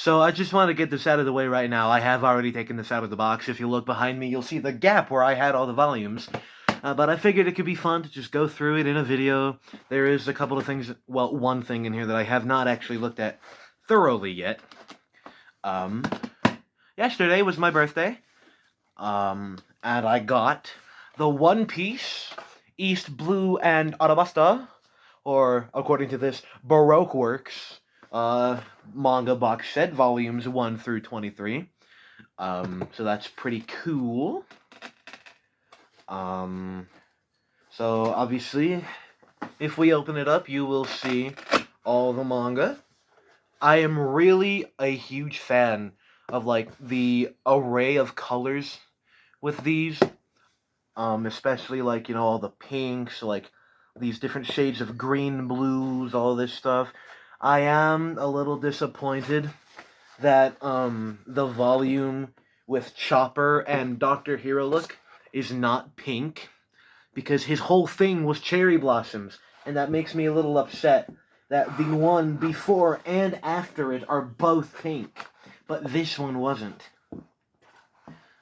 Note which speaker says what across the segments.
Speaker 1: So I just want to get this out of the way right now. I have already taken this out of the box. If you look behind me, you'll see the gap where I had all the volumes. But I figured it could be fun to just go through it in a video. There is a couple of things, well, one thing in here that I have not actually looked at thoroughly yet. Yesterday was my birthday. And I got the One Piece East Blue and Arabasta, or according to this, Baroque Works manga box set, volumes 1 through 23. So that's pretty cool. So obviously, if we open it up, you will see all the manga. I am really a huge fan of like the array of colors with these, especially like, you know, all the pinks, like these different shades of green, blues, all this stuff. I am a little disappointed that the volume with Chopper and Dr. Heroic is not pink, because his whole thing was cherry blossoms, and that makes me a little upset that the one before and after it are both pink, but this one wasn't.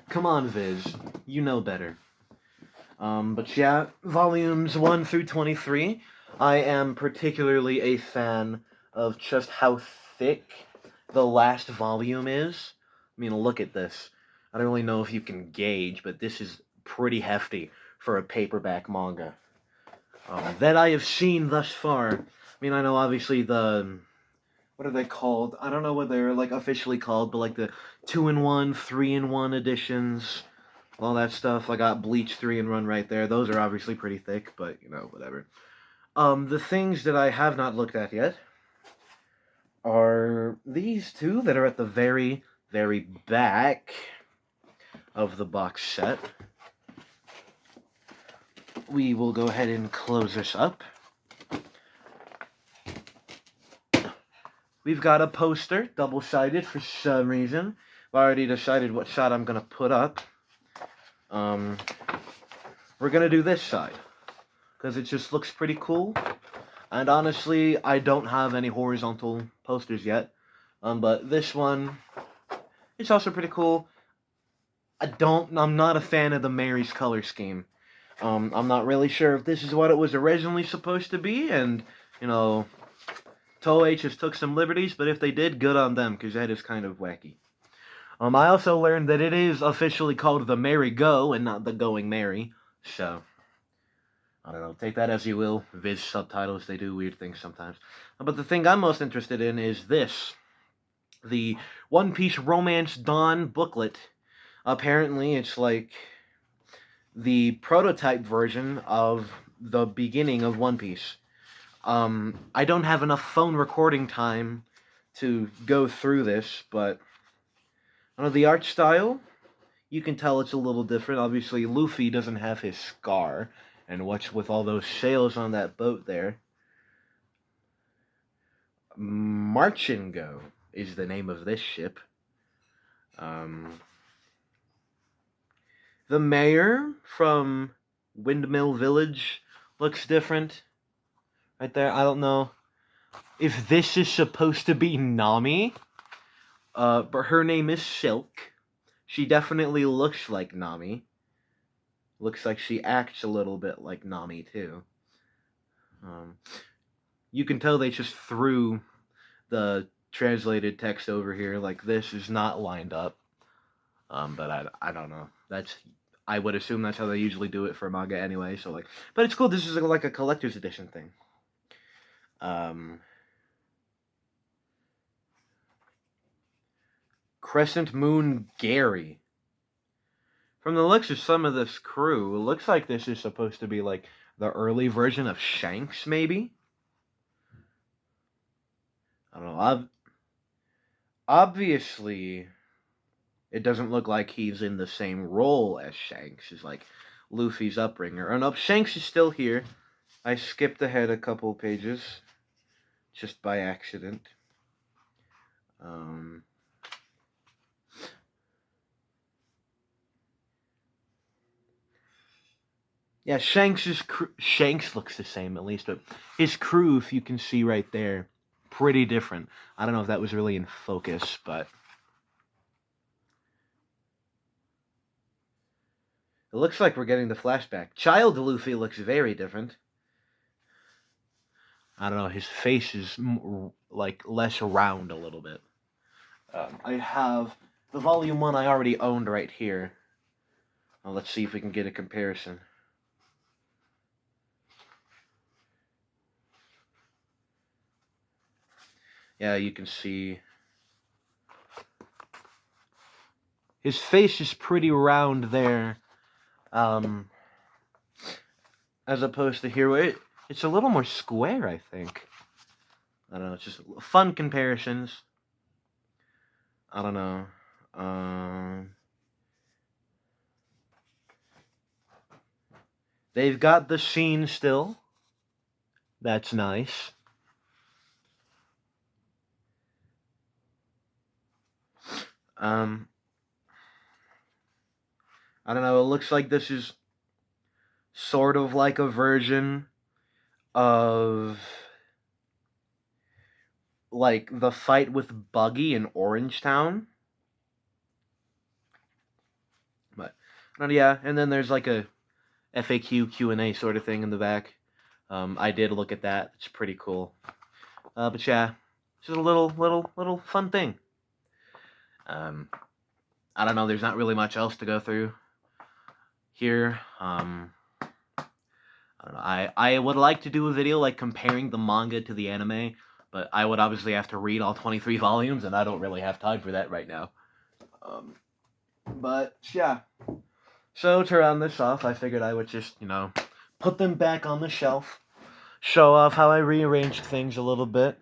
Speaker 1: Come on, Viz, you know better. But yeah, volumes 1 through 23, I am particularly a fan of just how thick the last volume is. I mean, look at this. I don't really know if you can gauge, but this is pretty hefty for a paperback manga that I have seen thus far. I mean, I know obviously the, what are they called? I don't know what they're like officially called, but like the 2-in-1, 3-in-1 editions, all that stuff. I got Bleach 3-in-1 right there. Those are obviously pretty thick, but you know, whatever. The things that I have not looked at yet are these two that are at the very, very back of the box set. We will go ahead and close this up. We've got a poster, double-sided for some reason. I've already decided what side I'm going to put up. We're going to do this side, because it just looks pretty cool. And honestly, I don't have any horizontal posters yet. But this one, it's also pretty cool. I'm not a fan of the Mary's color scheme. I'm not really sure if this is what it was originally supposed to be, and, you know, Toei just took some liberties, but if they did, good on them, because that is kind of wacky. I also learned that it is officially called the Merry Go, and not the Going Merry, so I don't know, take that as you will. Viz subtitles, they do weird things sometimes. But the thing I'm most interested in is this. The One Piece Romance Dawn booklet. Apparently, it's like the prototype version of the beginning of One Piece. I don't have enough phone recording time to go through this, but the art style, you can tell it's a little different. Obviously, Luffy doesn't have his scar, and what's with all those sails on that boat there? Marchingo is the name of this ship. The mayor from Windmill Village looks different. Right there, I don't know if this is supposed to be Nami, but her name is Silk. She definitely looks like Nami. Looks like she acts a little bit like Nami, too. You can tell they just threw the translated text over here, like this is not lined up. But I don't know. I would assume that's how they usually do it for manga anyway, so like, but it's cool. This is like a collector's edition thing. Crescent Moon Gary. From the looks of some of this crew, it looks like this is supposed to be like the early version of Shanks, maybe? I don't know. Obviously, it doesn't look like he's in the same role as Shanks, as like Luffy's upbringer. Oh no, Shanks is still here. I skipped ahead a couple pages just by accident. Yeah, Shanks looks the same at least, but his crew, if you can see right there, pretty different. I don't know if that was really in focus, but it looks like we're getting the flashback. Child Luffy looks very different. I don't know, his face is like less round a little bit. I have the volume 1 I already owned right here. Well, let's see if we can get a comparison. Yeah, you can see his face is pretty round there, as opposed to here. It's a little more square, I think. I don't know, it's just fun comparisons. I don't know. They've got the scene still. That's nice. I don't know, it looks like this is sort of like a version of like the fight with Buggy in Orangetown. But yeah, and then there's like a FAQ Q&A sort of thing in the back. I did look at that. It's pretty cool. But yeah, just a little fun thing. I don't know, there's not really much else to go through here. I don't know. I would like to do a video like comparing the manga to the anime, but I would obviously have to read all 23 volumes, and I don't really have time for that right now. But yeah. So to round this off, I figured I would just, put them back on the shelf, show off how I rearranged things a little bit.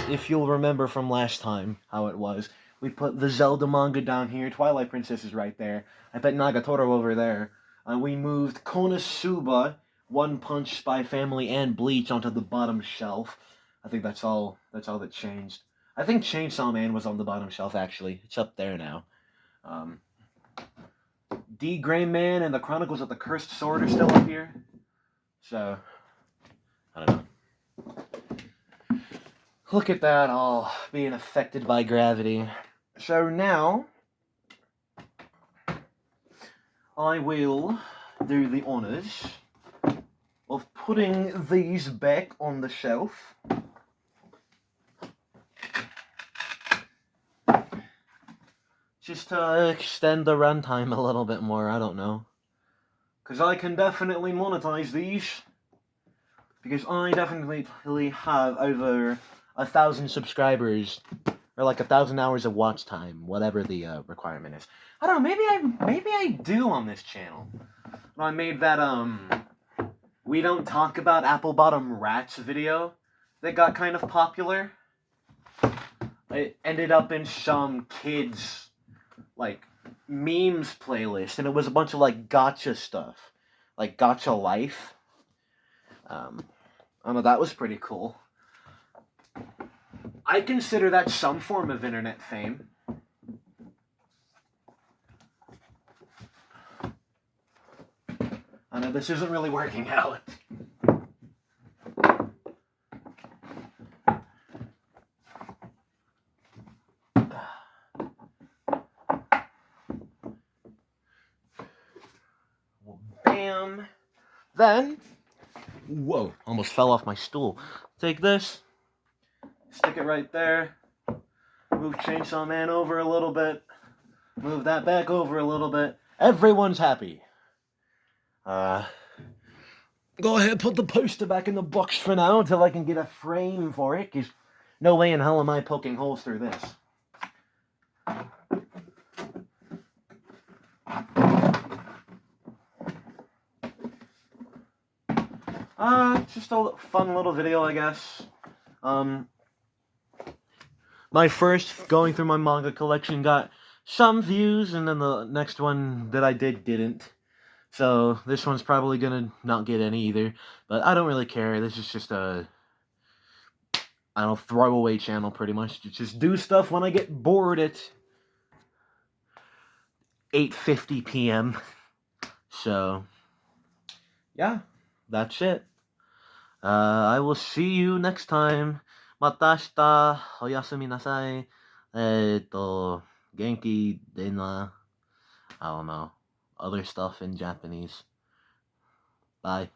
Speaker 1: If you'll remember from last time how it was, we put the Zelda manga down here, Twilight Princess is right there, I put Nagatoro over there, we moved Konosuba, One Punch, Spy Family, and Bleach onto the bottom shelf. I think that's all that changed. I think Chainsaw Man was on the bottom shelf, actually. It's up there now. D. Gray Man and the Chronicles of the Cursed Sword are still up here. So, I don't know. Look at that all being affected by gravity. So now, I will do the honors of putting these back on the shelf. Just to extend the runtime a little bit more, I don't know. Because I can definitely monetize these. Because I definitely have over 1,000 subscribers. Or like 1,000 hours of watch time, whatever the requirement is. I don't know, maybe I do on this channel. I made that, We Don't Talk About Apple Bottom Rats video that got kind of popular. It ended up in some kids' like memes playlist, and it was a bunch of like gotcha stuff, like gotcha life. I don't know, that was pretty cool. I consider that some form of internet fame. I know this isn't really working out. Bam. Then, whoa, almost fell off my stool. Take this, stick it right there, move Chainsaw Man over a little bit, move that back over a little bit. Everyone's happy. Go ahead, put the poster back in the box for now until I can get a frame for it, because no way in hell am I poking holes through this. Just a fun little video, I guess. My first going through my manga collection got some views, and then the next one that I didn't. So this one's probably gonna not get any either. But I don't really care. This is just a, I don't know, throwaway channel pretty much. Just do stuff when I get bored at 8:50 p.m. So, yeah, that's it. I will see you next time Mata shita, oyasumi nasai. 元気 dena. I don't know. Other stuff in Japanese. Bye.